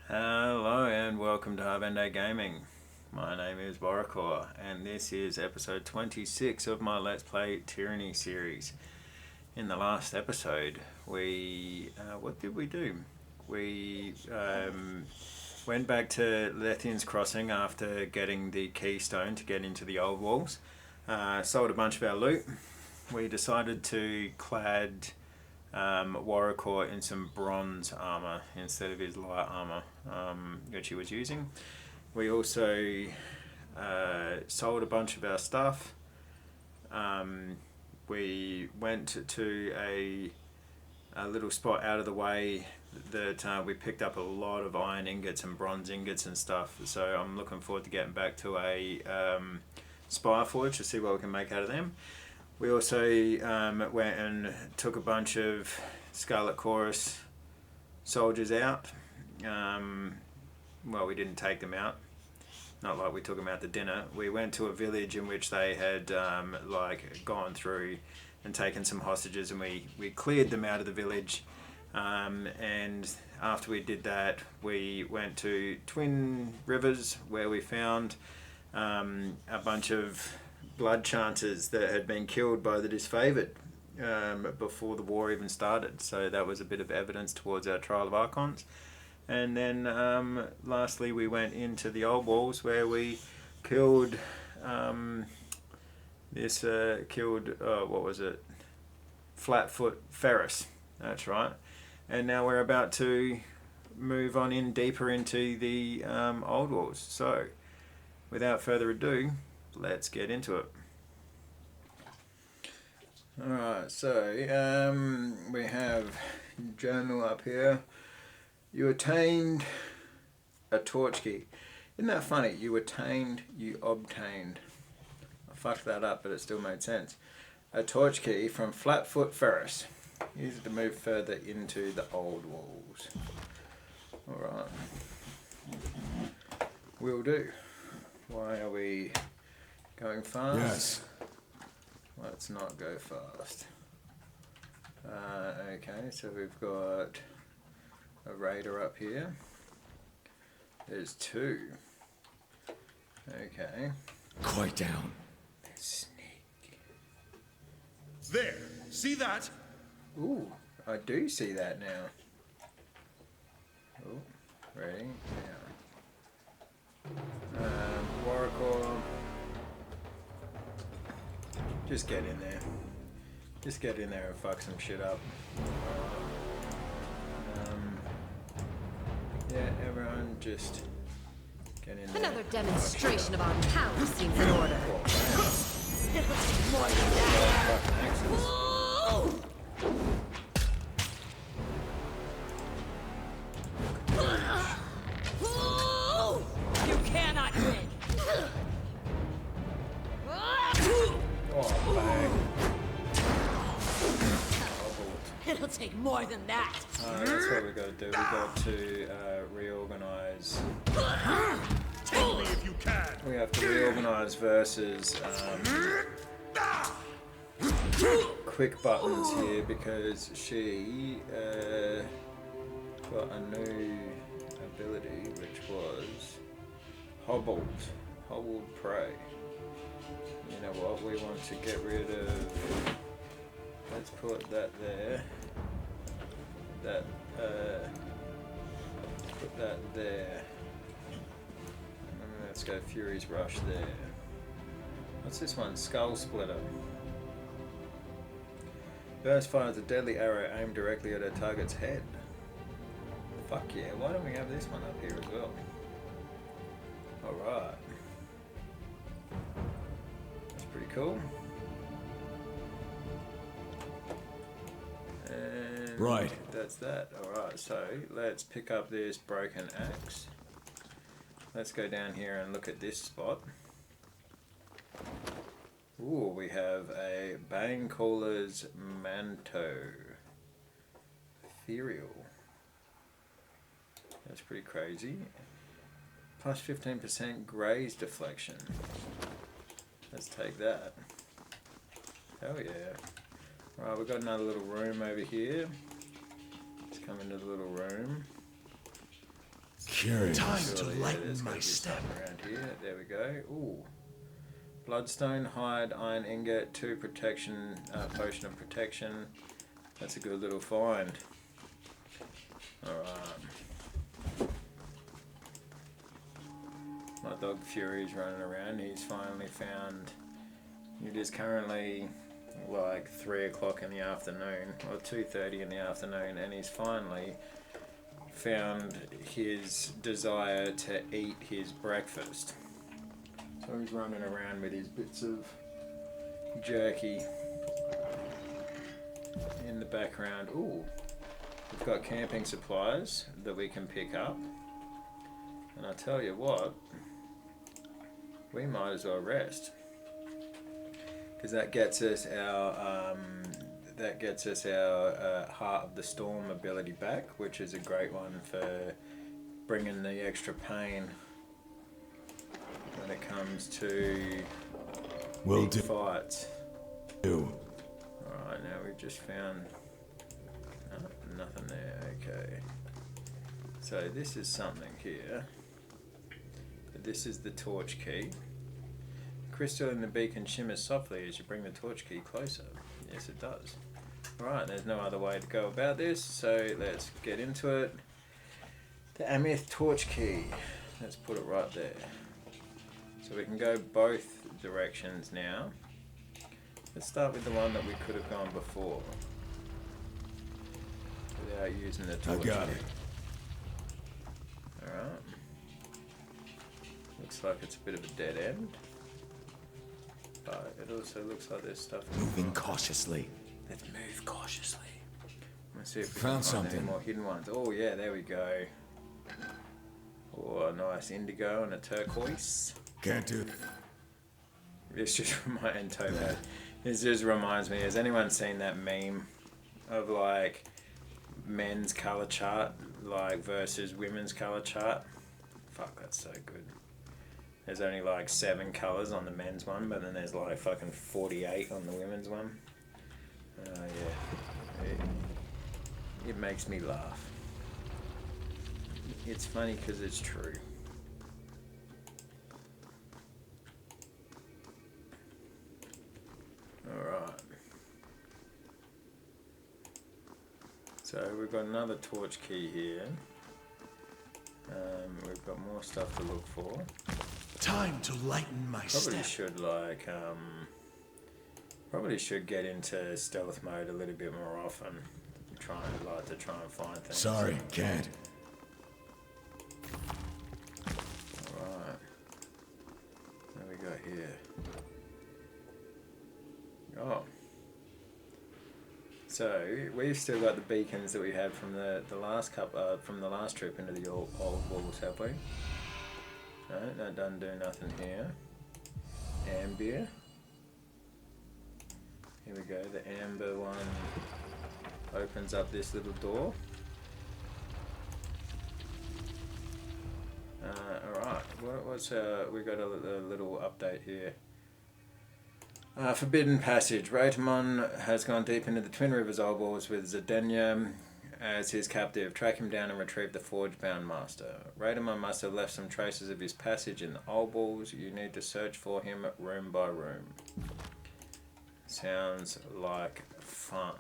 Hello and welcome to Harvende Gaming. My name is Borakor and this is episode 26 of my Let's Play Tyranny series. In the last episode what did we do? We went back to Lethian's Crossing after getting the keystone to get into the old walls. Sold a bunch of our loot. We decided to clad Warrior in some bronze armor instead of his light armor which he was using. We also sold a bunch of our stuff. We went to a little spot out of the way that we picked up a lot of iron ingots and bronze ingots and stuff, so I'm looking forward to getting back to a Spire Forge to see what we can make out of them. We also went and took a bunch of Scarlet Chorus soldiers out. Well, we didn't take them out. Not like we took them out to dinner. We went to a village in which they had gone through and taken some hostages, and we cleared them out of the village. And after we did that, we went to Twin Rivers where we found a bunch of blood chanters that had been killed by the disfavored before the war even started, so that was a bit of evidence towards our trial of Archons. And then lastly we went into the old walls where we killed what was it, Flatfoot Ferris, that's right. And now we're about to move on in deeper into the old walls, so without further ado, let's get into it. Alright, so we have journal up here. You attained a torch key. Isn't that funny? You attained, you obtained. I fucked that up, but it still made sense. A torch key from Flatfoot Ferris. Use it to move further into the old walls. Alright. Will do. Why are we going fast? Yes. Let's not go fast. Okay, so we've got a raider up here. There's two. Okay. Quiet down. Sneak. There. See that? Ooh, I do see that now. Oh, ready? Now. Warrior. Just get in there. Just get in there and fuck some shit up. Yeah, everyone just get in there. Another demonstration of our power seems in order. More than that. You cannot win. Oh, bang. It'll take more than that. That's what we got to do. We got to reorganize. Take me if you can. We have to reorganize versus quick buttons here because she got a new ability which was hobbled prey. You know what? We want to get rid of. Let's put that there. Put that there. And let's go Fury's Rush there. What's this one? Skull Splitter. Burst fires a deadly arrow aimed directly at a target's head. Fuck yeah, why don't we have this one up here as well? Alright. That's pretty cool. And right. That's that. Alright, so let's pick up this broken axe. Let's go down here and look at this spot. Ooh, we have a Bane Caller's Manto. Ethereal. That's pretty crazy. Plus 15% graze deflection. Let's take that. Hell yeah. Right, we've got another little room over here. Let's come into the little room. Curious. Time to Surely, lighten there's gotta my be step. something around here. There we go. Ooh. Bloodstone, hide, iron ingot, 2 protection, potion of protection. That's a good little find. Alright. My dog Fury's running around. He's finally found. It is currently like 3 o'clock in the afternoon, or 2:30 in the afternoon, and he's finally found his desire to eat his breakfast. So he's running around with his bits of jerky in the background. Ooh, we've got camping supplies that we can pick up. And I tell you what, we might as well rest. Because that gets us our Heart of the Storm ability back, which is a great one for bringing the extra pain when it comes to big fights. Alright, now we've just found nothing there. Okay, so this is something here. This is the torch key. Crystal in the beacon shimmers softly as you bring the torch key closer. Yes, it does. Alright, there's no other way to go about this, so let's get into it. The Amith torch key. Let's put it right there. So we can go both directions now. Let's start with the one that we could have gone before, without using the torch key. I got it. Alright. Looks like it's a bit of a dead end. But it also looks like there's stuff. Moving cautiously. Let's move cautiously. Let's see if we found can find something. any more hidden ones. Oh yeah, there we go. Oh, a nice indigo and a turquoise. Can't do. This just reminds Topaz. This just reminds me. Has anyone seen that meme of like men's color chart like versus women's color chart? Fuck, that's so good. There's only like 7 colors on the men's one, but then there's like fucking 48 on the women's one. Yeah, it makes me laugh. It's funny because it's true. Alright. So we've got another torch key here. We've got more stuff to look for. Time to lighten my Probably step. should like probably should get into stealth mode a little bit more often. Try and find things. Sorry, can't. Alright. What do we got here? Oh. So we've still got the beacons that we had from the last from the last trip into the old walls, have we? No, that doesn't do nothing here. Amber. Here we go. The amber one opens up this little door. Alright, what's we got a little update here. Forbidden Passage. Raytamon has gone deep into the Twin Rivers Oldwalls with Zedenya as his captive. Track him down and retrieve the forge-bound master. Raytamon must have left some traces of his passage in the Oldwalls. You need to search for him room by room. Sounds like fun.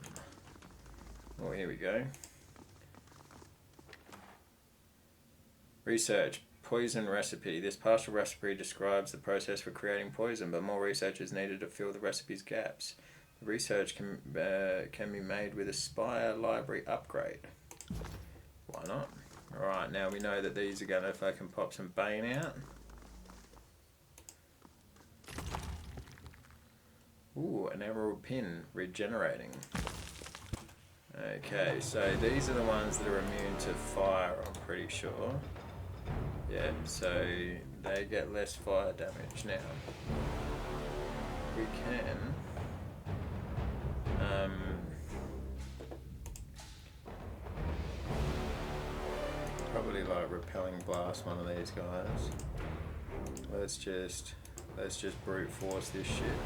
Oh, here we go. Research. Poison recipe. This partial recipe describes the process for creating poison, but more research is needed to fill the recipe's gaps. The research can be made with a Spire library upgrade. Why not? Alright, now we know that these are going to fucking pop some bane out. Ooh, an emerald pin regenerating. Okay, so these are the ones that are immune to fire, I'm pretty sure. Yeah, so they get less fire damage now. We can probably like repelling blast one of these guys. Let's just brute force this shit.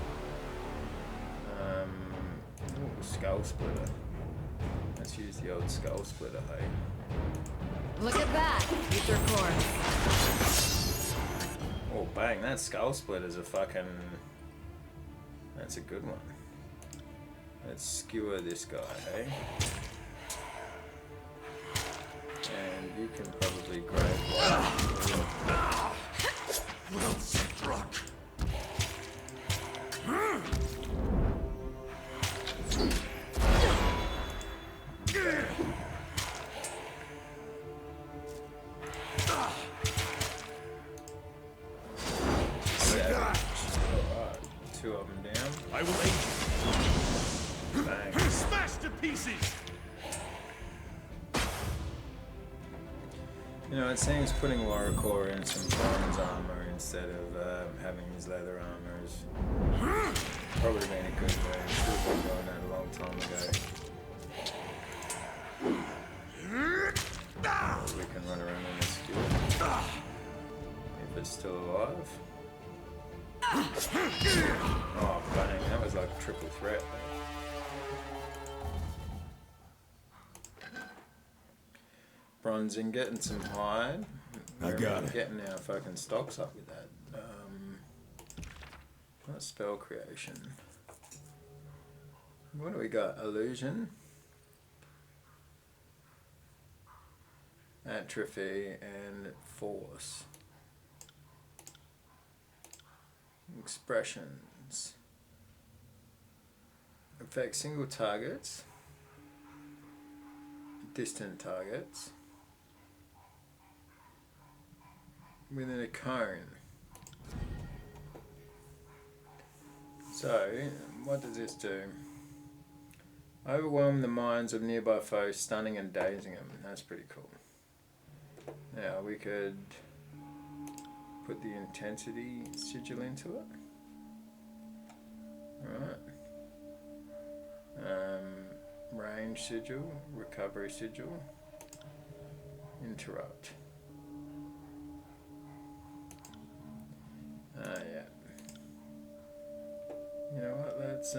Ooh, skull splitter. Let's use the old skull splitter, hey. Look at that! You your course. Oh, bang, that skull split is a fucking... That's a good one. Let's skewer this guy, hey? And you can probably grab one. Well struck. Two of them down. I will aid you. Bang. Smash to pieces. You know, it seems putting Warrior in some bronze armor instead of having his leather armor is probably been a good move. Should have been doing that a long time ago. We can run around in this skewer. If it's still alive. Oh, bang, that was like a triple threat. Bronze ingot and some hide. I got it. Getting our fucking stocks up with that. What spell creation? What do we got? Illusion. Atrophy and force. Expressions. Affect single targets. Distant targets. Within a cone. So, what does this do? Overwhelm the minds of nearby foes, stunning and dazing them. That's pretty cool. Now, we could put the intensity sigil into it. Alright. Range sigil, recovery sigil, interrupt. Yeah. You know what, let's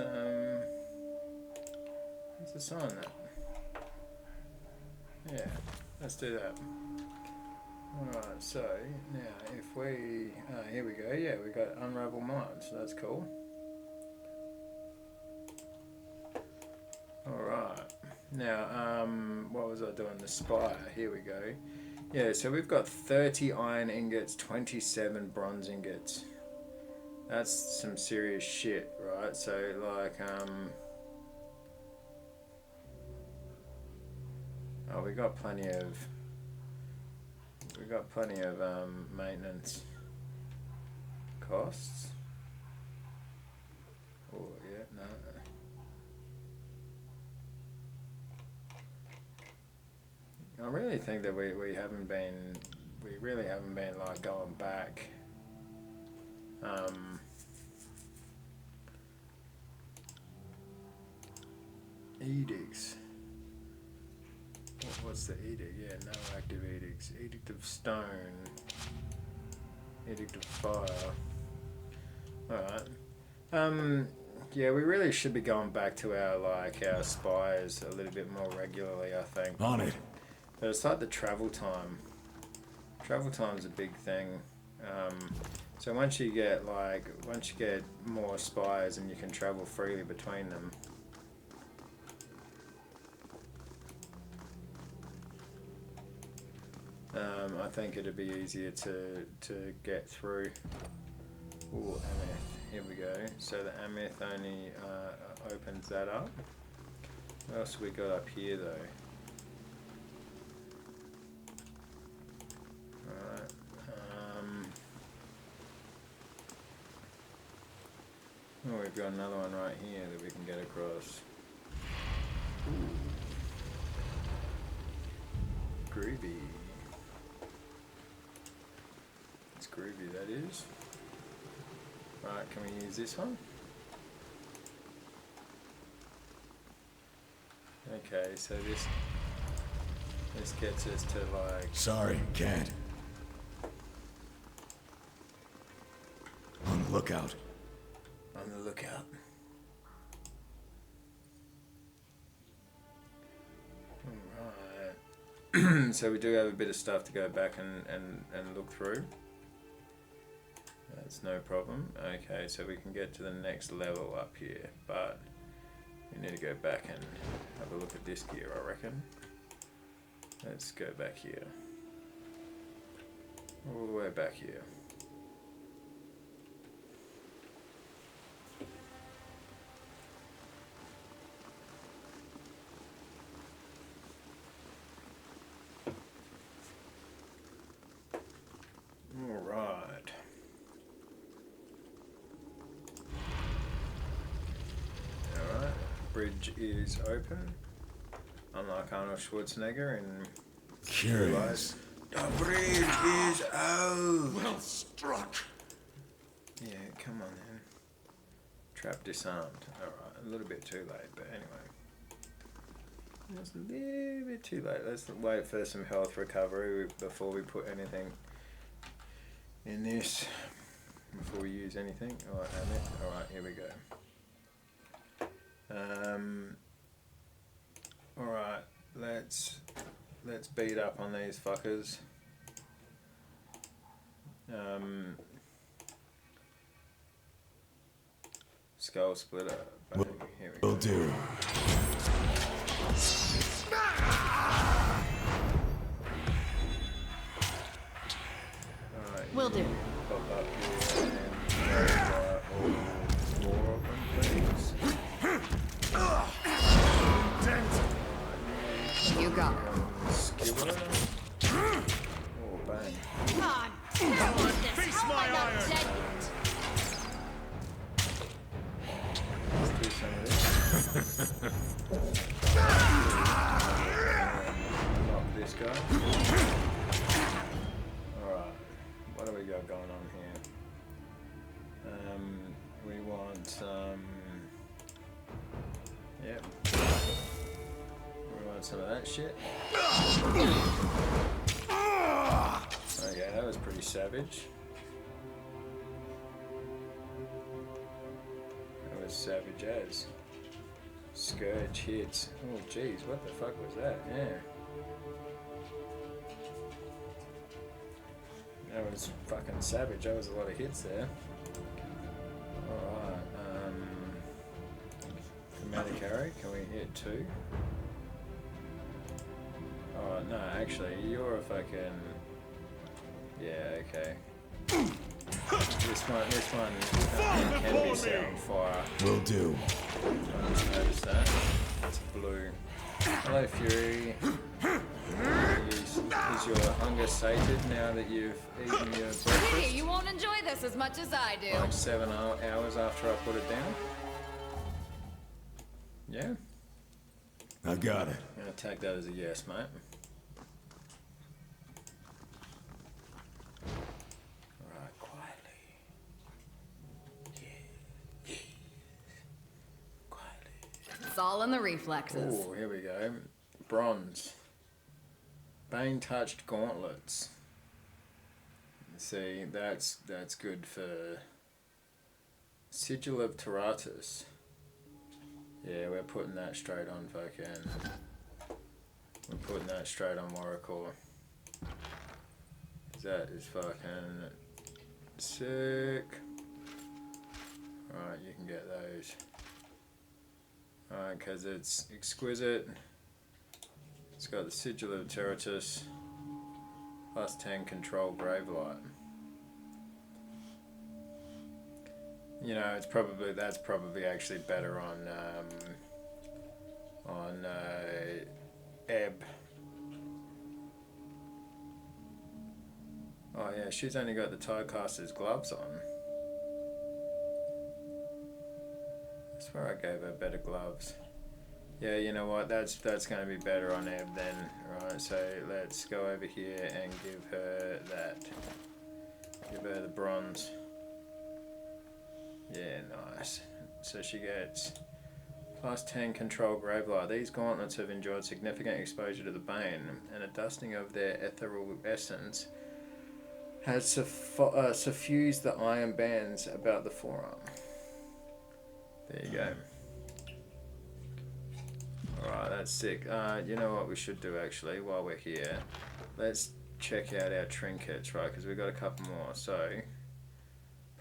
assign that. Yeah, let's do that. Alright, so now if we, here we go, yeah, we got Unravel Mind, so that's cool. Alright, now, what was I doing? The Spire, here we go. Yeah, so we've got 30 iron ingots, 27 bronze ingots. That's some serious shit, right? So, like, oh, we got plenty of maintenance costs. Oh yeah, no. I really think that we really haven't been like going back. Edicts. What's the edict? Yeah, no active edicts. Edict of stone. Edict of fire. Alright. Yeah, we really should be going back to our spires a little bit more regularly, I think. On it. But it's like the travel time. Travel time's a big thing. So once you get more spires and you can travel freely between them. I think it'd be easier to get through. Ooh, Ameth. Here we go. So the Ameth only opens that up. What else we got up here though? Alright. Oh, we've got another one right here that we can get across. Ooh. Groovy. It's groovy, that is. Right, can we use this one? Okay, so this gets us to like... Sorry, can't. On the lookout. On the lookout. Alright. So we do have a bit of stuff to go back and look through. That's no problem. Okay, so we can get to the next level up here, but we need to go back and have a look at this gear, I reckon. Let's go back here. All the way back here. Alright. Alright, bridge is open. Unlike Arnold Schwarzenegger in Curious. The bridge is out! Well struck. Yeah, come on then. Trap disarmed. Alright, a little bit too late, but anyway. It's a little bit too late. Let's wait for some health recovery before we put anything in this. Before we use anything. Alright, alright, here we go. Alright, let's beat up on these fuckers. Skull splitter. Bang. Here we go. Will do. Alright, Will do. pop up here and all four of them, please. You got it. Skipper. Oh, bang. Come on. Deal with this. Face How am my I not iron. dead yet? Let's do some of this. Knock this guy. Alright. What do we got going on here? We want some... Yep. We want some of that shit. Okay, that was pretty savage. That was savage as. Scourge hits. Oh jeez, what the fuck was that? Yeah. That was fucking savage. That was a lot of hits there. Alright, Commander carry, can we hit 2? Oh no, actually, you're a fucking... Yeah, okay. This one can be set on fire. Will do. I just noticed that. It's blue. Hello, Fury. Is your hunger sated now that you've eaten your breakfast? You won't enjoy this as much as I do. Like 7 hours after I put it down? Yeah? I got it. I'm gonna take that as a yes, mate. Alright, quietly. Yeah. Quietly. It's all in the reflexes. Oh, here we go. Bronze. Bane touched gauntlets. See, that's good for Sigil of Tyranny. Yeah, we're putting that straight on fucking... We're putting that straight on Warrior. That is fucking sick. Alright, you can get those. Alright, because it's exquisite. It's got the Sigil of Tyranny. Plus 10 control Gravelight. You know, that's probably actually better on Ebb. Oh yeah, she's only got the Tidecaster's gloves on. I swear I gave her better gloves. Yeah, you know what? That's going to be better on Ebb then. Right, so let's go over here and give her that. Give her the bronze. Yeah, nice. So she gets plus 10 control Gravelight. These gauntlets have enjoyed significant exposure to the bane, and a dusting of their ethereal essence has suffused the iron bands about the forearm. There you go. Alright, that's sick. You know what we should do actually while we're here? Let's check out our trinkets, right? Because we've got a couple more. So,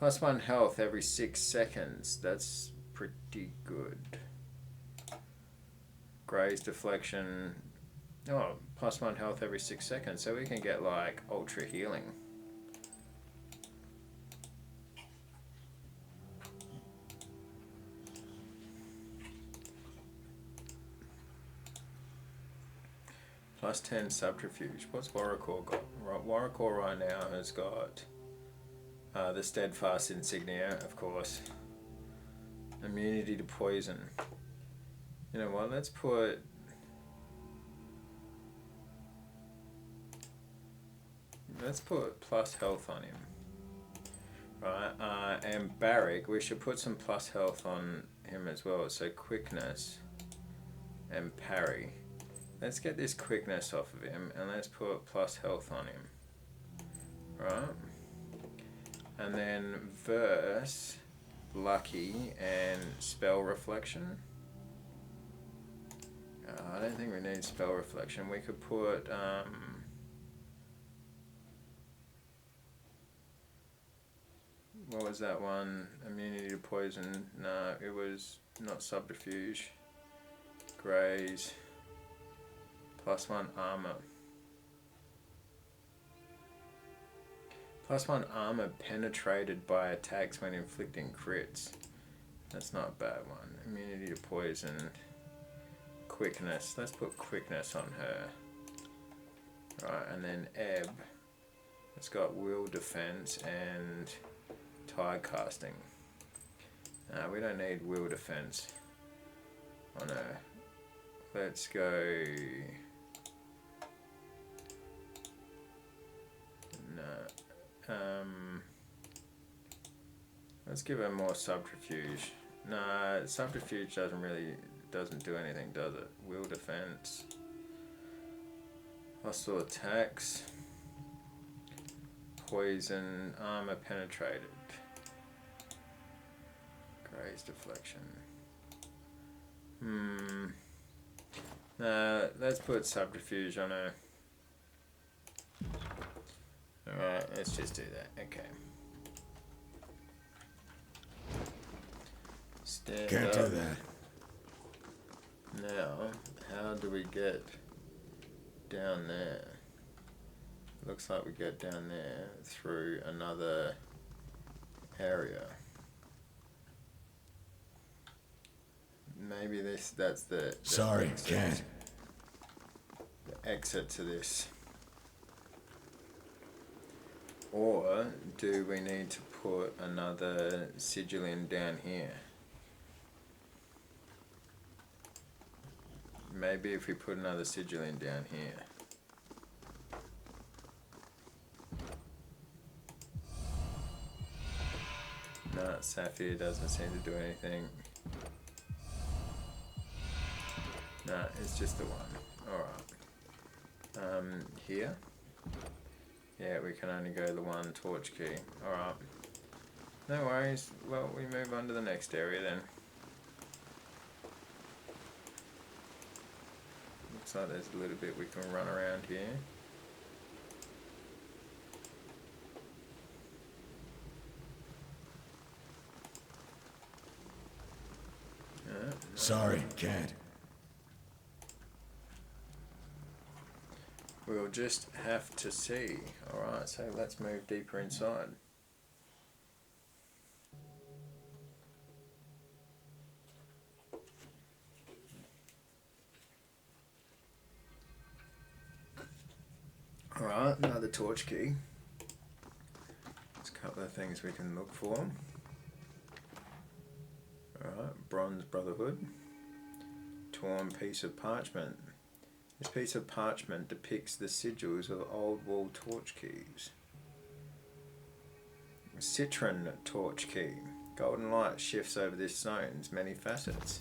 +1 health every 6 seconds. That's pretty good. Graze deflection. Oh, +1 health every 6 seconds. So we can get like ultra healing. +10 subterfuge. What's Warrior got? Right, Warrior right now has got the steadfast insignia, of course. Immunity to poison. You know what? Let's put. Let's put plus health on him. Right, and Barrick, we should put some plus health on him as well. So quickness and parry. Let's get this quickness off of him and let's put plus health on him. Right. And then verse, lucky, and spell reflection. I don't think we need spell reflection. We could put what was that one? Immunity to poison. No, it was not subterfuge. Graze. +1 armor. +1 armor penetrated by attacks when inflicting crits. That's not a bad one. Immunity to poison. Quickness. Let's put quickness on her. Right, and then Ebb. It's got will defense and tide casting. We don't need will defense on her. Let's go. Let's give her more subterfuge. Nah, subterfuge doesn't do anything, does it? Will defense. Hostile attacks. Poison, armor penetrated. Graze deflection. Let's put subterfuge on her. Alright, let's just do that. Okay. Stand Can't up. do that. Now, how do we get down there? Looks like we get down there through another area. Maybe that's the Sorry, exit. can't. The exit to this. Or do we need to put another sigil in down here? Maybe if we put another sigil in down here. No, Sapphire doesn't seem to do anything. No, it's just the one. Alright. Here? Yeah, we can only go the one torch key. Alright. No worries. Well, we move on to the next area then. Looks like there's a little bit we can run around here. No. Sorry, can't. We'll just have to see. Alright, so let's move deeper inside. Alright, another torch key. There's a couple of things we can look for. Alright, Bronze Brotherhood. Torn piece of parchment. This piece of parchment depicts the sigils of old wall torch keys. Citron torch key. Golden light shifts over this stone's many facets.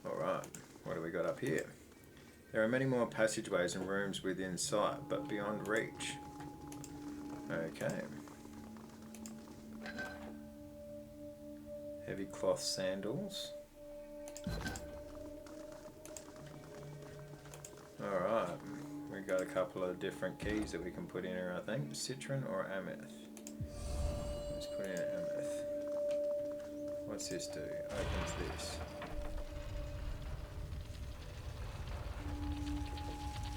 Alright, what do we got up here? There are many more passageways and rooms within sight, but beyond reach. Okay. Heavy cloth sandals. Alright, we got a couple of different keys that we can put in here, I think. Citron or Ameth. Let's put in Ameth. What's this do? Opens this.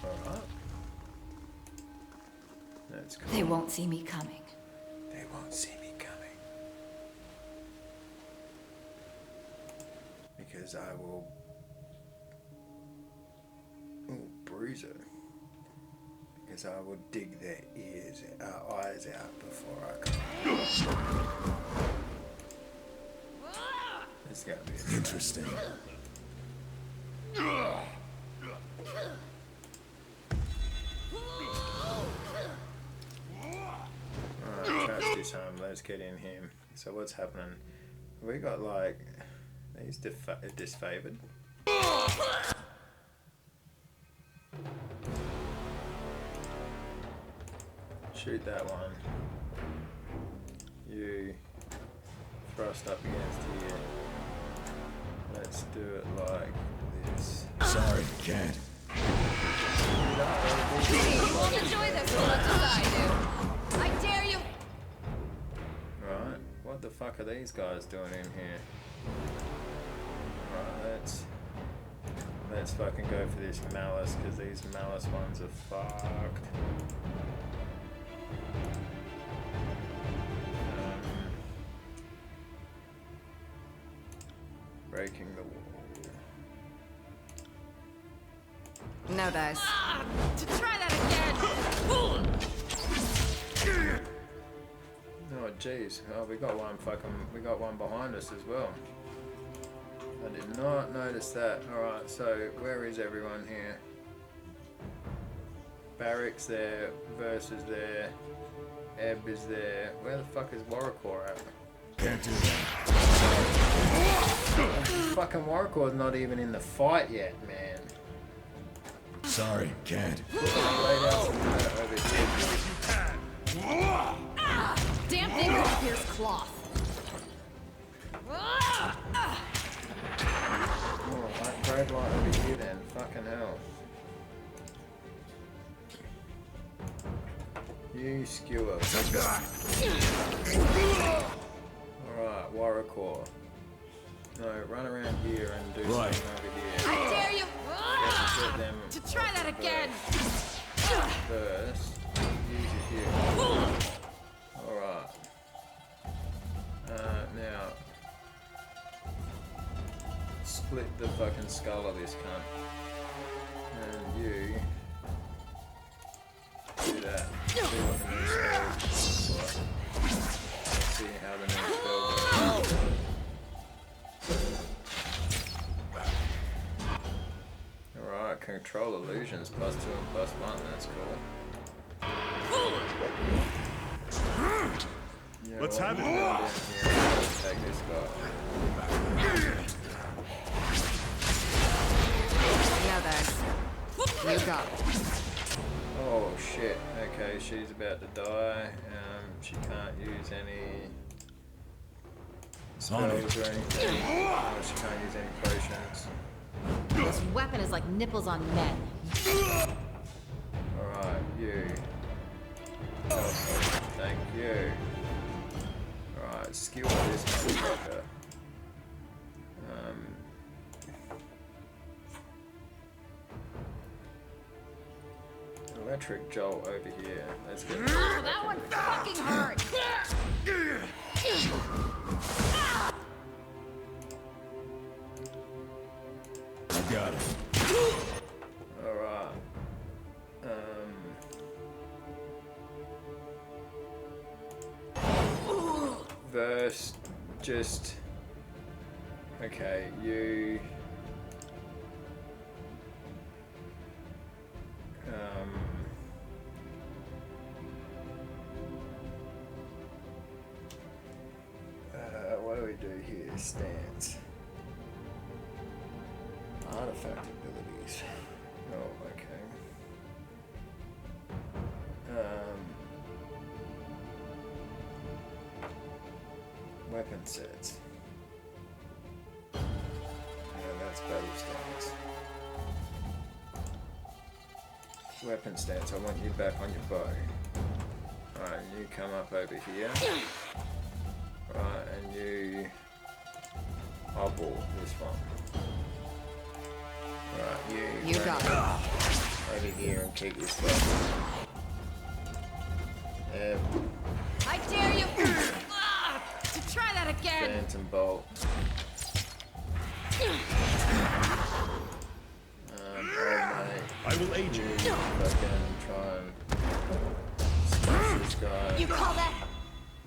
Alright. That's cool. They won't see me coming. They won't see me coming. Because I will... Ooh, bruiser. Because I will dig their eyes out before I come. It's gonna be Interesting. Alright, trash this home. Let's get in him. So what's happening? We got like these disfavored. Shoot that one. You thrust up against here. Let's do it like this. Sorry, can't. You won't enjoy this as much as I do. I dare you. Right, what the fuck are these guys doing in here? Right, let's fucking go for this malice, because these malice ones are fucked. Breaking the wall. No dice. To try that again. Oh jeez, oh we got one behind us as well. I did not notice that. Alright, so where is everyone here? Barracks there, Versus there, Ebb is there. Where the fuck is Warrior at? Can't do that. Fucking Warrior's not even in the fight yet, man. Sorry, can't. Lay down some dirt over here. Damn thing that pierce cloth. Alright, grab light over here then. Fucking hell. You skewer. Alright, Warrior. No, run around here and do Right. something over here. I dare you. Get them To try that again. first. Use it here. Alright. Now. Split the fucking skull of this cunt. And you. Do that. See what the new spell is like. Let's see how the new spell goes. Alright, control illusions +2 and +1, that's cool. Yeah, Let's have it. Let's take this guy. No dice. You got it. Oh shit, okay, she's about to die. She can't use any spells or anything. She can't use any potions. This weapon is like nipples on men. Alright, you. Oh, thank you. Alright, skill this motherfucker. Electric jolt over here. Let's get Oh, that one fucking hurt. I got it. Alright. Verse just okay, you what do we do here? Stance. Artifact abilities. Oh, okay. Weapon sets. Yeah, that's battle stance. weapon stance. I want you back on your bow. Alright, and you come up over here. Right, and you eyeball this one. Right, You got it. over here and keep this one. I dare you to try that again. Phantom bolt. I will aid you. Fucking try and smash this guy. You call that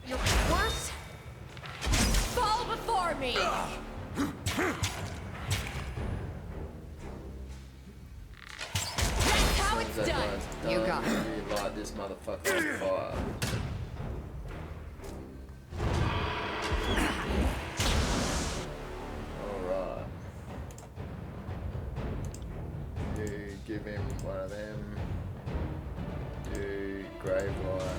your worst? Fall before me. That's how it's That done. guy's You done. got it. You light this motherfucker on fire. Alright. You give him one of them. You grave wire.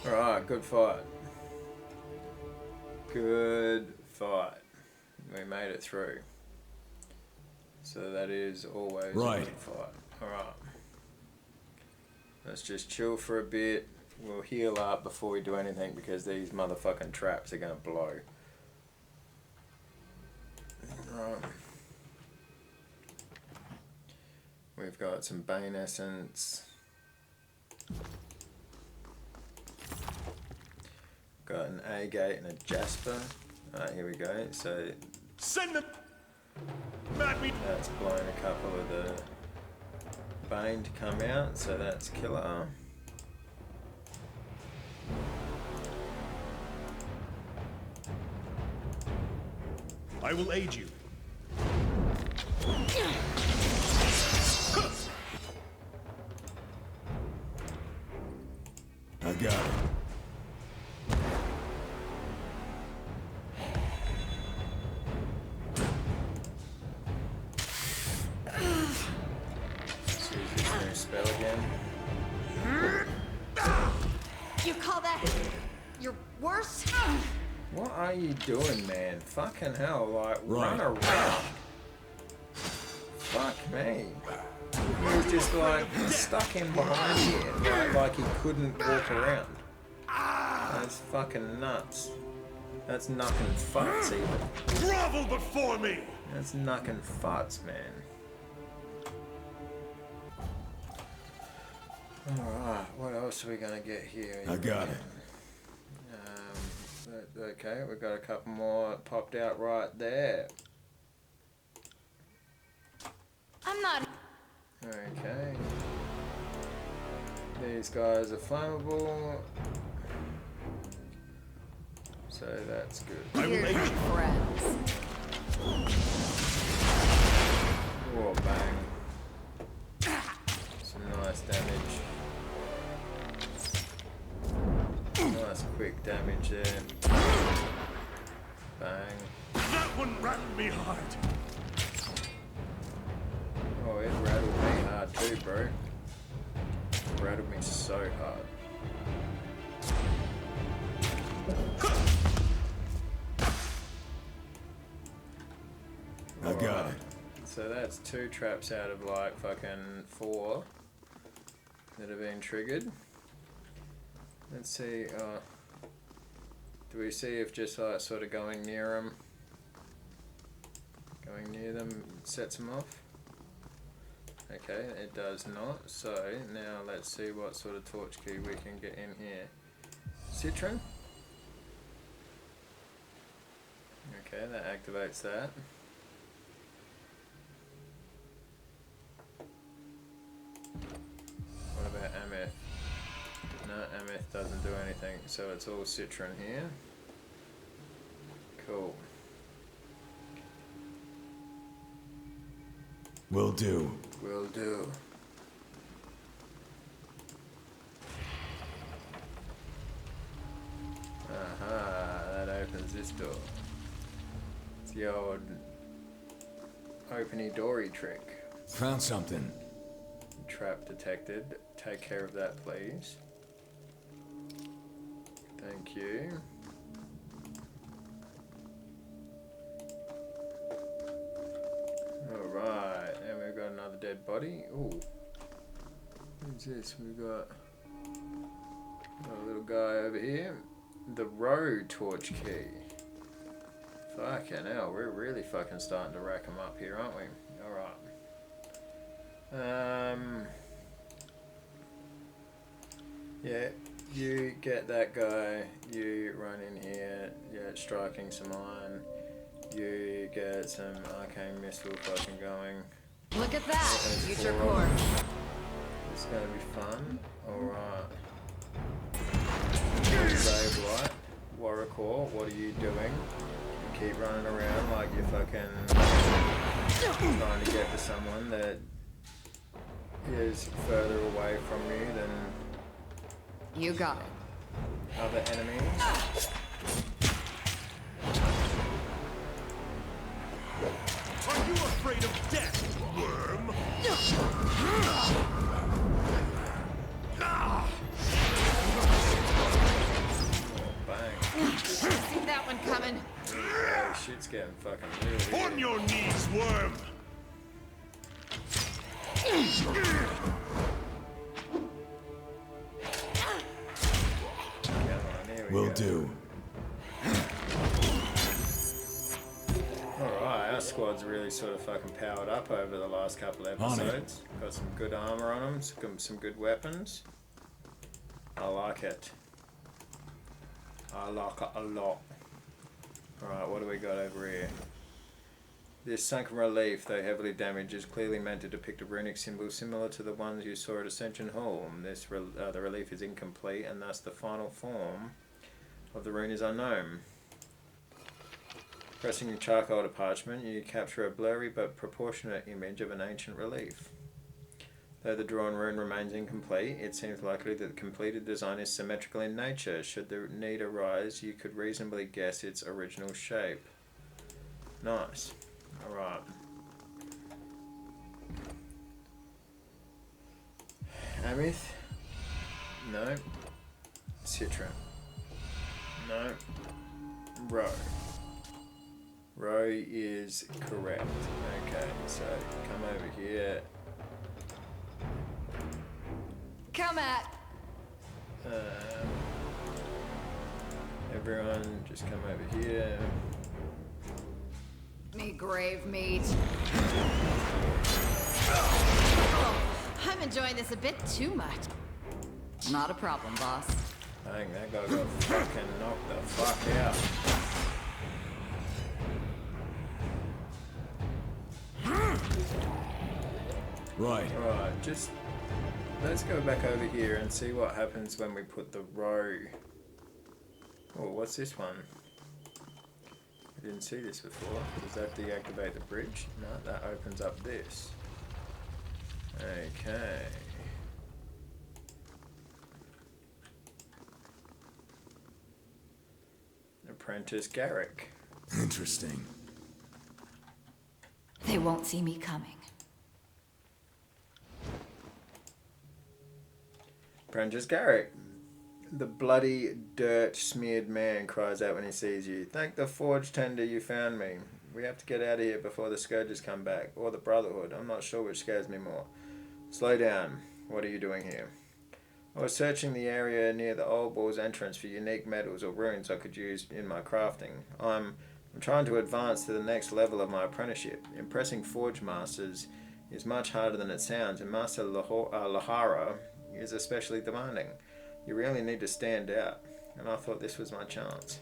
Alright, good fight. Good fight. We made it through. So that is always Right. a good fight. Alright. Let's just chill for a bit. We'll heal up before we do anything because these motherfucking traps are gonna blow. Right. We've got some bane essence. Got an agate and a jasper. Alright, here we go. So Send them. Mad me. that's blown a couple of the bane to come out, so that's killer. I will aid you. I got it. Let's use this new spell again. You call that your worst? What are you doing, man? Fucking hell, like, run Right. around. Fuck me. He was just like stuck in behind here, like he couldn't walk around. That's fucking nuts. That's knucking futs even. Grovel before me. That's knucking futs, man. Alright, what else are we gonna get here? I got it. Okay, we've got a couple more popped out right there. I'm not. Okay. These guys are flammable. So that's good. I will We're aid you. friends. Whoa, bang. Some nice damage. Nice quick damage there. Bang. That one rattled me hard. Oh, it rattled me hard too, bro. It rattled me so hard. I got Alright. it. So that's 2 traps out of like fucking 4 that have been triggered. Let's see, do we see if just like sort of going near them sets them off? Okay, it does not. So now let's see what sort of torch key we can get in here. Citron. Okay, that activates that. What about Ameth? No, Ameth doesn't do anything, so it's all Citron here. Cool. Will do. Will do. Aha, that opens this door. It's the old openy doory trick. Found something. Trap detected. Take care of that, please. Thank you. Alright, and we've got another dead body. Ooh. What's this? We've got a little guy over here. The road torch key. Fucking hell, we're really fucking starting to rack them up here, aren't we? Alright. Yeah, you get that guy, you run in here, get striking some iron, you get some arcane missile fucking going. Look at that, future Four core. of them. It's gonna be fun. Alright. Save light. Warrior, what are you doing? You keep running around like you're fucking trying to get to someone that is further away from you than You got it. other enemies. Are you afraid of death, worm? Bang. See that one coming. Oh, shit's getting fucking real. On your knees, worm! Come on, here we Will go. do. Alright, our squad's really sort of fucking powered up over the last couple On it. episodes. Got some good armor on them, some good weapons. I like it. I like it a lot. Alright, what do we got over here? This sunken relief, though heavily damaged, is clearly meant to depict a runic symbol similar to the ones you saw at Ascension Hall. The relief is incomplete, and thus the final form of the rune is unknown. Pressing charcoal to parchment, you capture a blurry but proportionate image of an ancient relief. Though the drawn rune remains incomplete, it seems likely that the completed design is symmetrical in nature. Should the need arise, you could reasonably guess its original shape. Nice. Alright. Amith? No. Citron? No. Row. Row is correct. Okay, so come over here. Come at. Everyone, just come over here. Me grave meat. Oh, I'm enjoying this a bit too much. Not a problem, boss. Dang, that guy got fucking knocked the fuck out. Right. Alright, just let's go back over here and see what happens when we put the row. Oh, what's this one? I didn't see this before. Does that deactivate the bridge? No, that opens up this. Okay. Apprentice Garrick. Interesting. They won't see me coming. Apprentice Garrick. The bloody, dirt-smeared man cries out when he sees you. Thank the forge tender you found me. We have to get out of here before the Scourges come back, or the Brotherhood. I'm not sure which scares me more. Slow down. What are you doing here? I was searching the area near the Oldwalls entrance for unique metals or runes I could use in my crafting. I'm trying to advance to the next level of my apprenticeship. Impressing forge masters is much harder than it sounds, and Master Lahara is especially demanding. You really need to stand out, and I thought this was my chance.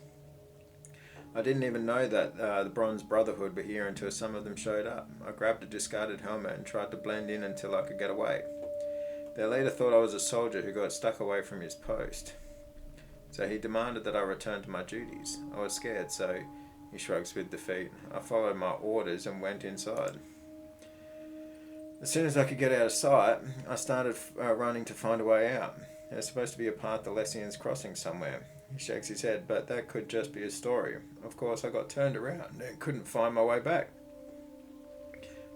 I didn't even know that the Bronze Brotherhood were here until some of them showed up. I grabbed a discarded helmet and tried to blend in until I could get away. Their leader thought I was a soldier who got stuck away from his post, so he demanded that I return to my duties. I was scared, so he shrugs with defeat. I followed my orders and went inside. As soon as I could get out of sight, I started running to find a way out. There's supposed to be a path to Lessian's Crossing somewhere. He shakes his head, but that could just be a story. Of course, I got turned around and couldn't find my way back.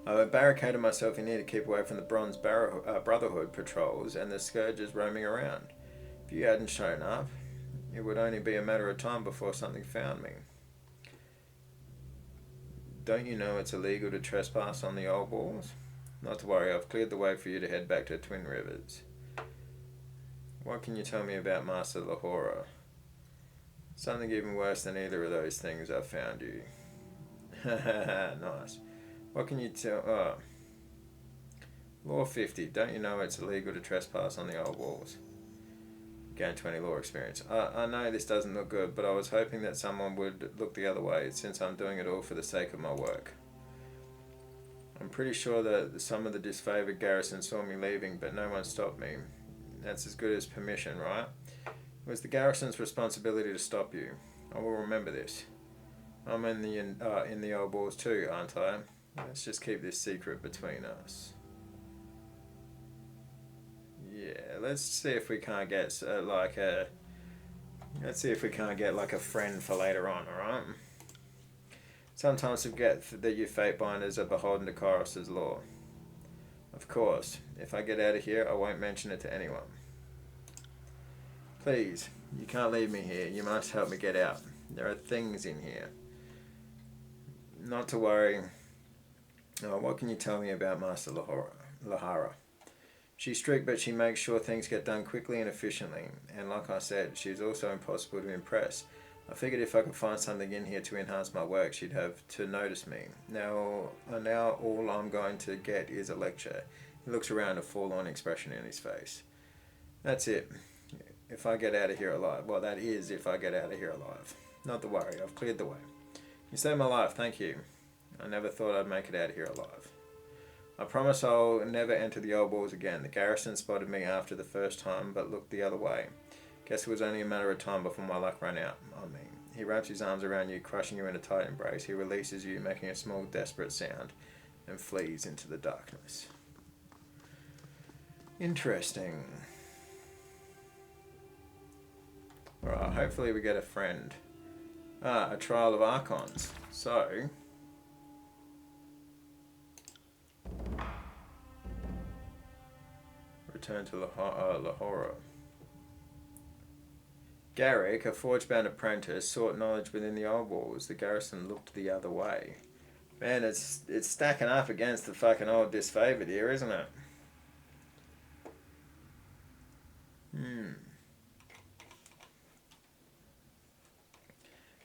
I barricaded myself in here to keep away from the Bronze Brotherhood patrols and the Scourges roaming around. If you hadn't shown up, it would only be a matter of time before something found me. Don't you know it's illegal to trespass on the old walls? Not to worry, I've cleared the way for you to head back to Twin Rivers. What can you tell me about Master Lahora? Something even worse than either of those things I've found you. Nice. What can you tell... Oh. Law 50. Don't you know it's illegal to trespass on the old walls? Gain 20 law experience. I know this doesn't look good, but I was hoping that someone would look the other way, since I'm doing it all for the sake of my work. I'm pretty sure that some of the disfavored garrison saw me leaving, but no one stopped me. That's as good as permission, right? It was the garrison's responsibility to stop you. I will remember this. I'm in the old walls too, aren't I? Let's just keep this secret between us. Yeah, let's see if we can't get let's see if we can't get like a friend for later on, alright? Sometimes forget that your fate binders are beholden to Chorus's law. Of course, if I get out of here, I won't mention it to anyone. Please, you can't leave me here. You must help me get out. There are things in here. Not to worry. Oh, what can you tell me about Master Lahara? She's strict, but she makes sure things get done quickly and efficiently. And like I said, she's also impossible to impress. I figured if I could find something in here to enhance my work, she'd have to notice me. Now all I'm going to get is a lecture. He looks around, a forlorn expression in his face. That's it. If I get out of here alive. Well, that is if I get out of here alive. Not to worry, I've cleared the way. You saved my life, thank you. I never thought I'd make it out of here alive. I promise I'll never enter the old walls again. The garrison spotted me after the first time, but looked the other way. Guess it was only a matter of time before my luck ran out on me. He wraps his arms around you, crushing you in a tight embrace. He releases you, making a small, desperate sound, and flees into the darkness. Interesting. Alright, hopefully we get a friend. A trial of Archons. So... return to Lahora. Garrick, a forge-bound apprentice, sought knowledge within the old walls. The garrison looked the other way. Man, it's stacking up against the fucking old disfavored here, isn't it?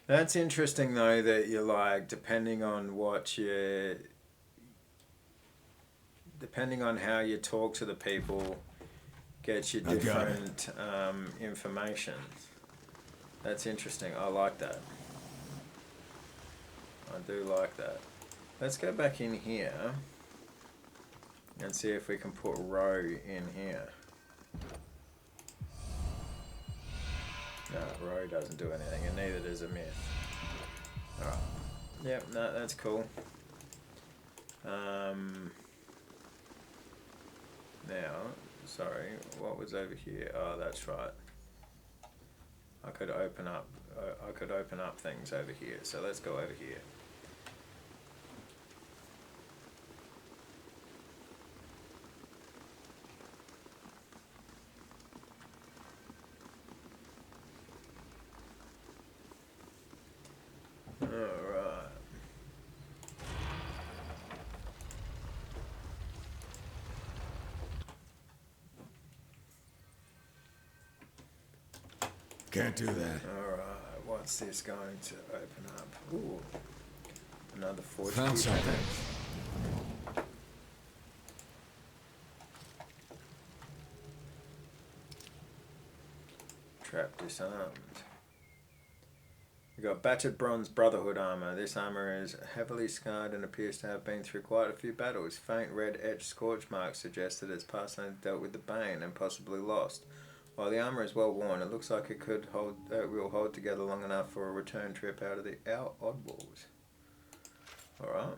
That's interesting though, that you're like, depending on how you talk to the people, gets you different information. That's interesting. I like that. I do like that. Let's go back in here and see if we can put Roe in here. No, Roe doesn't do anything, and neither does a myth. Alright. Yep, no, that's cool. Now, sorry, what was over here? Oh, that's right. I could open up things over here. So let's go over here. Alright. Can't do that. Alright, what's this going to open up? Ooh, another forge. Found something. Trap disarmed. We got battered Bronze Brotherhood armor. This armor is heavily scarred and appears to have been through quite a few battles. Faint red etched scorch marks suggest that its past owner dealt with the bane and possibly lost. While the armor is well worn, it looks like it will hold together long enough for a return trip out of the Oddwalls. Alright.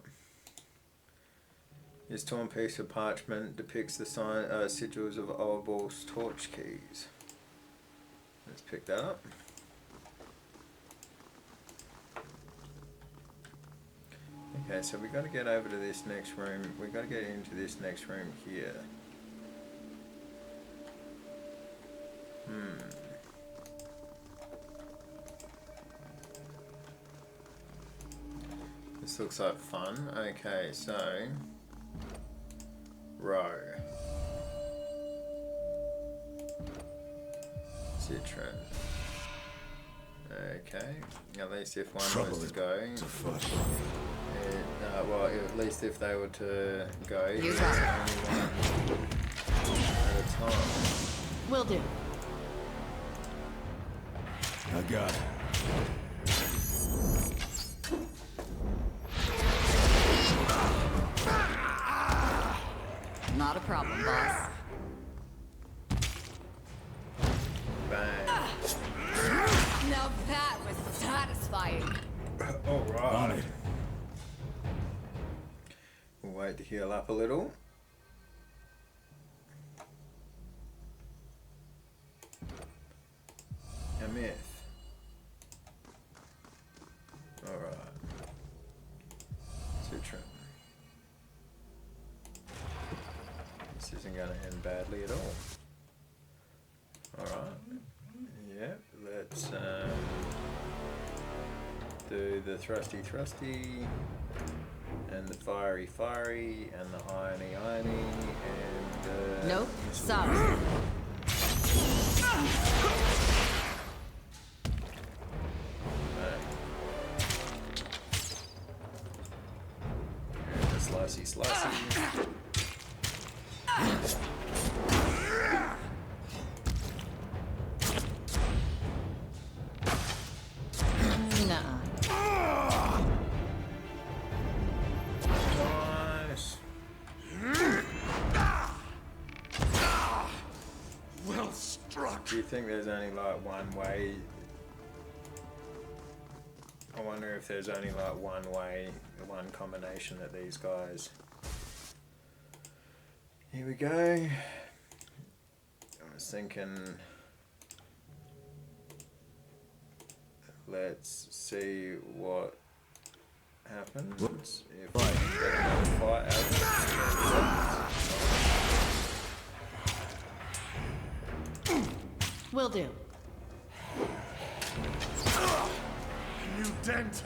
This torn piece of parchment depicts the sigils of Oldwalls torch keys. Let's pick that up. Okay, so we got to get over to this next room. We got to get into this next room here. This looks like fun. Okay, so row. Citron. Okay, at least if one was to go, well, at least if they were to go, Use it's only one at a time. Will do. I got it. Not a problem, boss. Bang. Now that was satisfying. Alright. On it. We'll wait to heal up a little. A myth. Alright. Citron. This isn't going to end badly at all. Alright. Yep, let's do the thrusty and the fiery and the irony and Nope. Sorry. and the slicey. Nuh-uh. Nice. Well struck. Do you think there's only like one way? I wonder if there's only like one way, one combination that these guys. Here we go. I was thinking, let's see what happens if we get another fight out of it. Will do. New dent.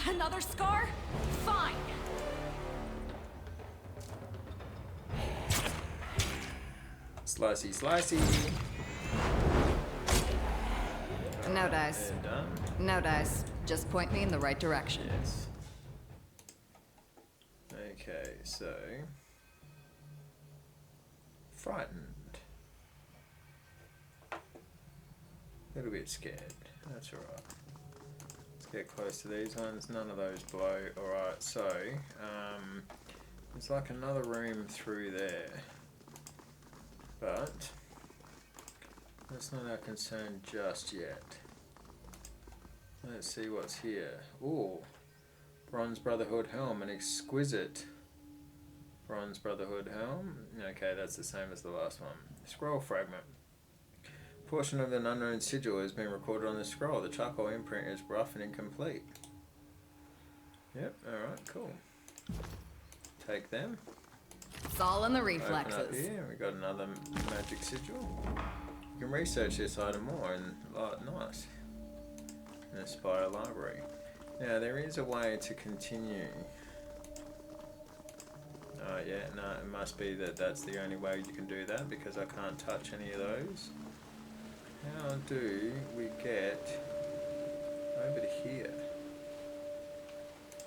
Another scar? Fine. Slicey. No dice. And done. No dice. Just point me in the right direction. Yes. Okay, so frightened. A little bit scared. That's alright. Let's get close to these ones. None of those blow. Alright, so there's like another room through there. But that's not our concern just yet. Let's see what's here. Ooh. Bronze Brotherhood helm, an exquisite Bronze Brotherhood helm. Okay, that's the same as the last one. Scroll fragment. Portion of an unknown sigil has been recorded on the scroll. The charcoal imprint is rough and incomplete. Yep, alright, cool. Take them. It's all in the Open up reflexes. here, we got another magic sigil. You can research this item more and nice. In the Spire Library. Now there is a way to continue. Yeah, no, it must be that that's the only way you can do that because I can't touch any of those. How do we get over to here?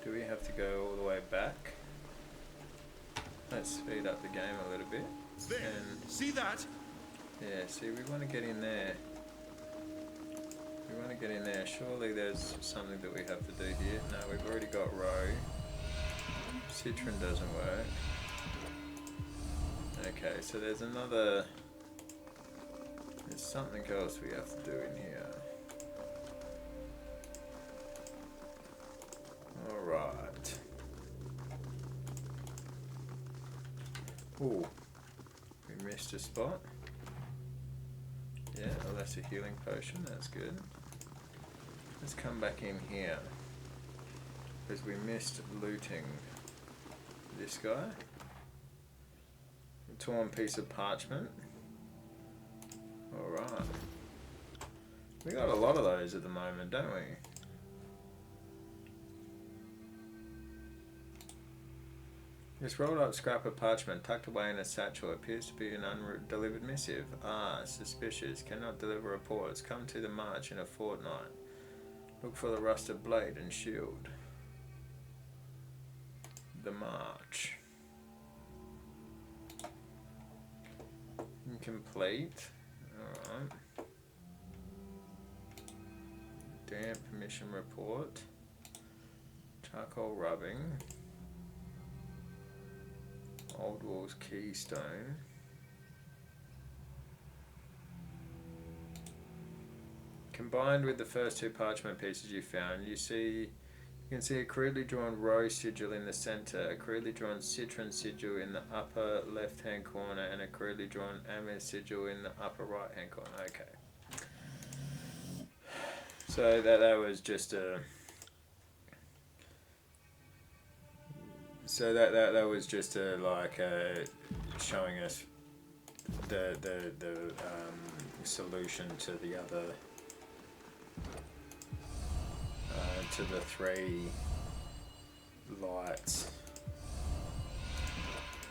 Do we have to go all the way back? Let's speed up the game a little bit. There. And See that? yeah, see, we want to get in there. We want to get in there. Surely there's something that we have to do here. No, we've already got row. Citron doesn't work. Okay, so there's another... There's something else we have to do in here. Alright. Ooh. We missed a spot. Yeah, well, that's a healing potion, that's good. Let's come back in here. Because we missed looting this guy. A torn piece of parchment. Alright. We got a lot of those at the moment, don't we? This rolled up scrap of parchment tucked away in a satchel appears to be an undelivered missive. Ah, suspicious. Cannot deliver reports. Come to the march in a fortnight. Look for the rusted blade and shield. The march. Incomplete. Alright. Damp mission report. Charcoal rubbing. Oldwalls keystone. Combined with the first two parchment pieces you found, you can see a crudely drawn row sigil in the center, a crudely drawn citron sigil in the upper left-hand corner, and a crudely drawn amethyst sigil in the upper right-hand corner. Okay. So that was just a. So that was just a, like showing us the solution to the other to the three lights.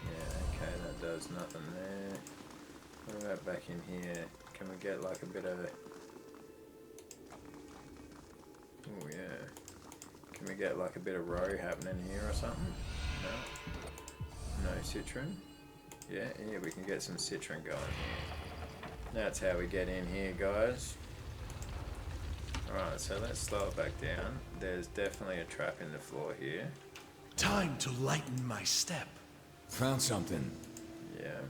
Yeah, okay, that does nothing there. What about back in here? Can we get like a bit of? Oh yeah. Can we get like a bit of row happening here or something? No. No citron? Yeah, we can get some citron going here. That's how we get in here, guys. Alright, so let's slow it back down. There's definitely a trap in the floor here. Time to lighten my step. Found something. Yeah.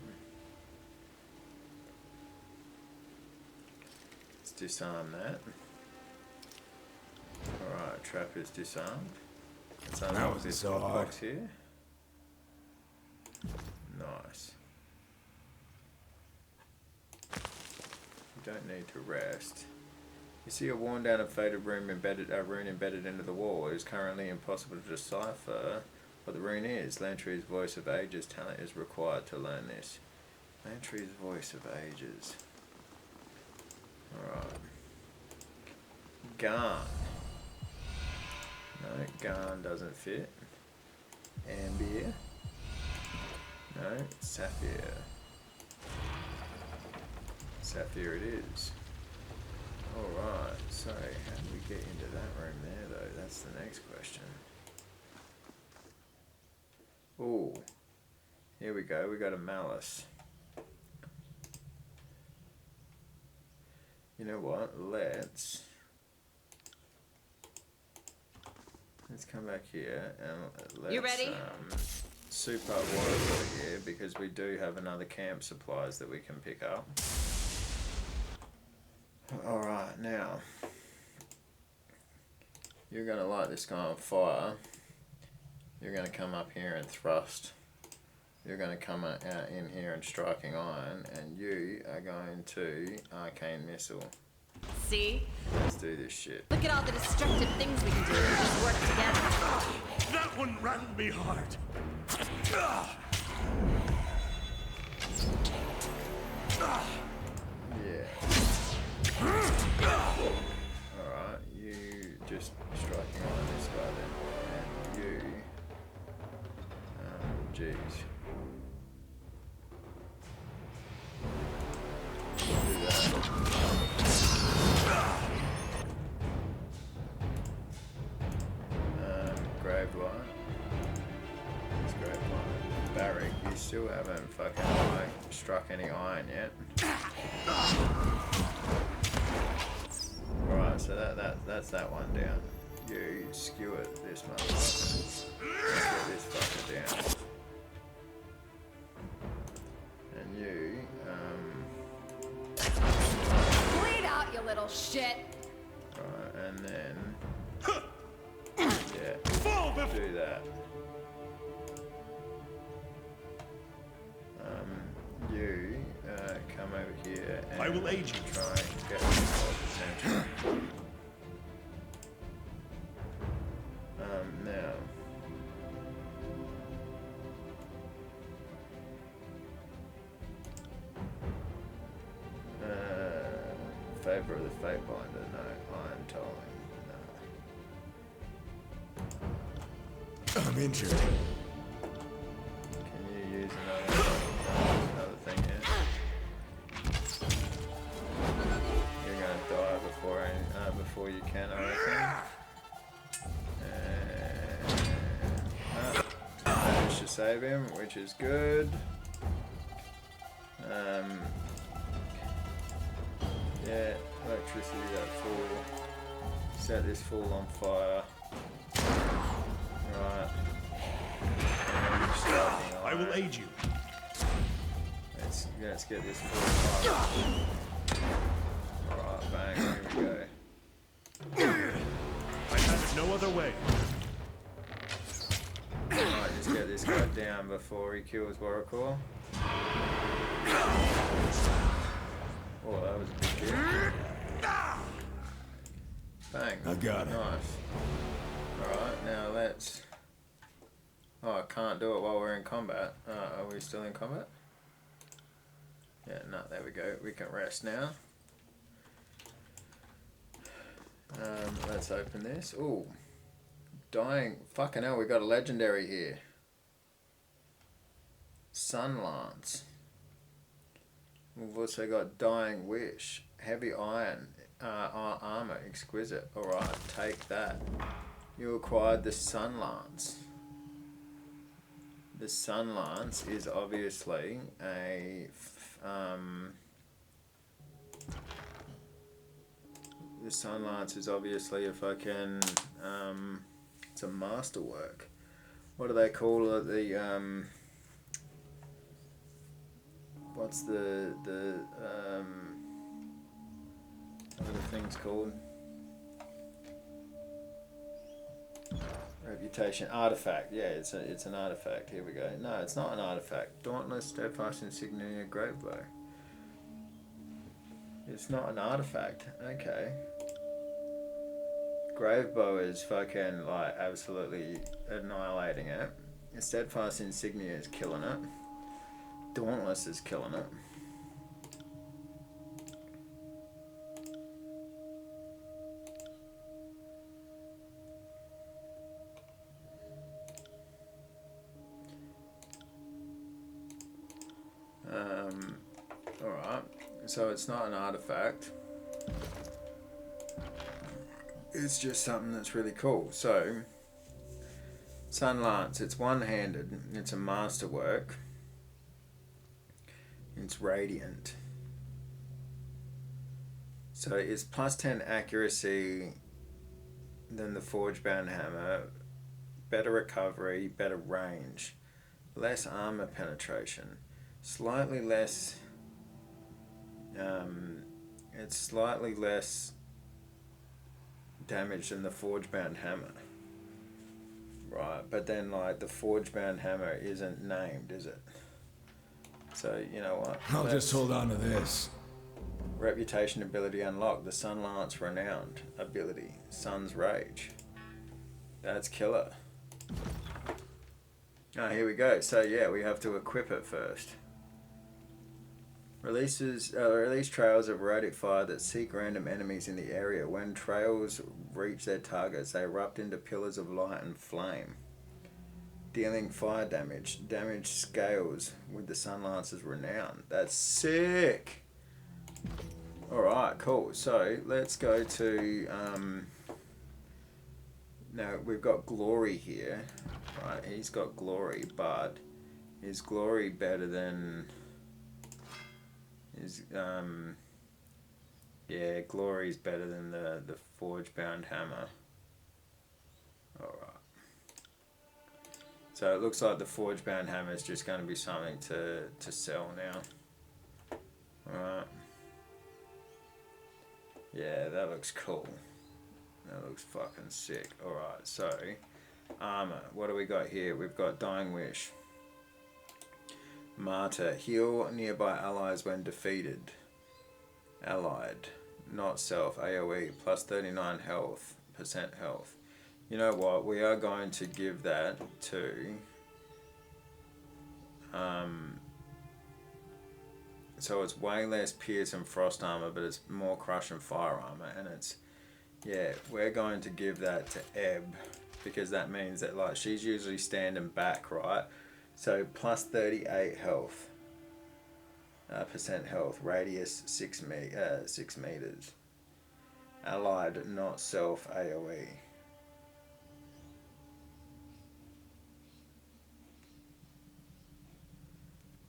Let's disarm that. Alright, trap is disarmed. Let's unlock this so hard. box here. Nice. You don't need to rest. You see a worn down and faded rune embedded into the wall. It is currently impossible to decipher what the rune is. Lantry's Voice of Ages talent is required to learn this. Lantry's Voice of Ages. Alright. Garn. No, Garn doesn't fit. Ambier. No, Sapphire. Sapphire it is. Alright, so how do we get into that room there though? That's the next question. Ooh. Here we go, we got a malice. You know what? Let's come back here and let's You ready? soup up water here because we do have another camp supplies that we can pick up. Alright, now you're going to light this guy on fire. You're going to come up here and thrust. You're going to come out in here and striking iron, and you are going to arcane missile. See? Let's do this shit. Look at all the destructive things we can do if we just work together. That one rattled me hard. Yeah. Alright, you just striking on this guy then. And you... jeez. Do that. Grave light. It's grave light. Barrick, you still haven't fucking like struck any iron yet. Alright, so that's that one down. You skewer this motherfucker. Get this fucker down. And you, Bleed out, you little shit! alright, and then yeah, do that. You come over here and I will aid you. try and get the attention. Now Favor of the Fate Binder, no. Iron Tolling, no. I'm injured. Can you use another thing here? You're gonna die before you can, I reckon. And managed to save him, which is good. Yeah, electricity, that fool. Set this fool on fire. Right. I will aid you. Let's get this fool fired. Alright, bang, here we go. I have it no other way. Alright, just get this guy down before he kills Warrior. Oh, that was a big hit. Bang. I got it. Nice. Alright, now let's... Oh, I can't do it while we're in combat. Are we still in combat? Yeah, no, there we go. We can rest now. Let's open this. Ooh. Dying. Fucking hell, we got a legendary here. Sun Lance. We've also got Dying Wish, Heavy Iron, Armor, Exquisite. Alright, take that. You acquired the Sun Lance. The Sun Lance is obviously a... the Sun Lance is obviously a fucking... it's a masterwork. What do they call it? The... what's the what are the things called? Reputation artifact. Yeah, it's an artifact. Here we go. No, it's not an artifact. Dauntless, Steadfast Insignia, Gravebow. It's not an artifact. Okay. Gravebow is fucking like absolutely annihilating it. Steadfast Insignia is killing it. Dauntless is killing it. Alright, so it's not an artifact. It's just something that's really cool. So, Sun Lance, it's one-handed, it's a masterwork. It's radiant. So it's plus 10 accuracy than the Forge Bound Hammer, better recovery, better range, less armor penetration, slightly less, it's slightly less damage than the Forge Bound Hammer. Right, but then like the Forge Bound Hammer isn't named, is it? So, you know what? I'll just hold on to this. Reputation ability unlocked. The Sun Lance Renowned ability. Sun's Rage. That's killer. Oh, here we go. So, yeah, we have to equip it first. Release trails of erratic fire that seek random enemies in the area. When trails reach their targets, they erupt into pillars of light and flame. Dealing fire damage. Damage scales with the Sun Lance's Renown. That's sick! Alright, cool. So, let's go to... now, we've got Glory here. Right, he's got Glory, but... Is Glory better than... yeah, Glory's better than the Forge Bound Hammer. Alright. So it looks like the Forge Bound Hammer is just going to be something to sell now. Alright. Yeah, that looks cool. That looks fucking sick. Alright, so armor. What do we got here? We've got Dying Wish. Martyr. Heal nearby allies when defeated. Allied. Not self. AoE. Plus 39 health. % health. You know what? We are going to give that to So it's way less pierce and frost armor, but it's more crush and fire armor. And it's, yeah, we're going to give that to Ebb, because that means that, like, she's usually standing back, right? So plus 38 health, percent health, radius 6 meters, allied, not self AoE.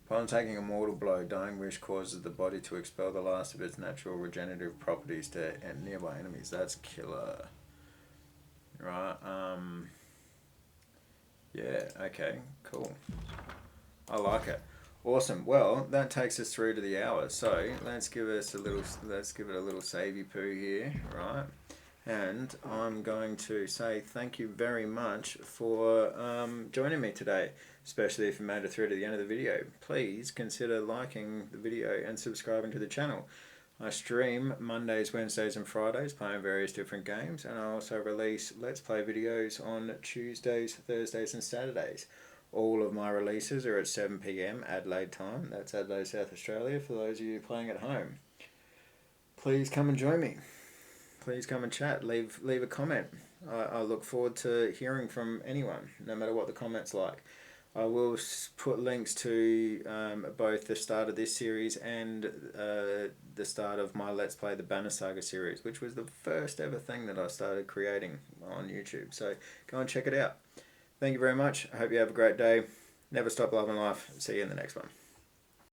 Upon taking a mortal blow, Dying Wish causes the body to expel the last of its natural regenerative properties to nearby enemies. That's killer. Right, yeah, okay, cool. I like it. Awesome. Well, that takes us through to the hour. So let's give it a little savey poo here, right? And I'm going to say thank you very much for joining me today, especially if you made it through to the end of the video. Please consider liking the video and subscribing to the channel. I stream Mondays, Wednesdays and Fridays playing various different games, and I also release Let's Play videos on Tuesdays, Thursdays and Saturdays. All of my releases are at 7 PM Adelaide time. That's Adelaide, South Australia, for those of you playing at home. Please come and join me. Please come and chat. Leave a comment. I look forward to hearing from anyone, no matter what the comment's like. I will put links to both the start of this series and the start of my Let's Play the Banner Saga series, which was the first ever thing that I started creating on YouTube. So go and check it out. Thank you very much. I hope you have a great day. Never stop loving life. See you in the next one.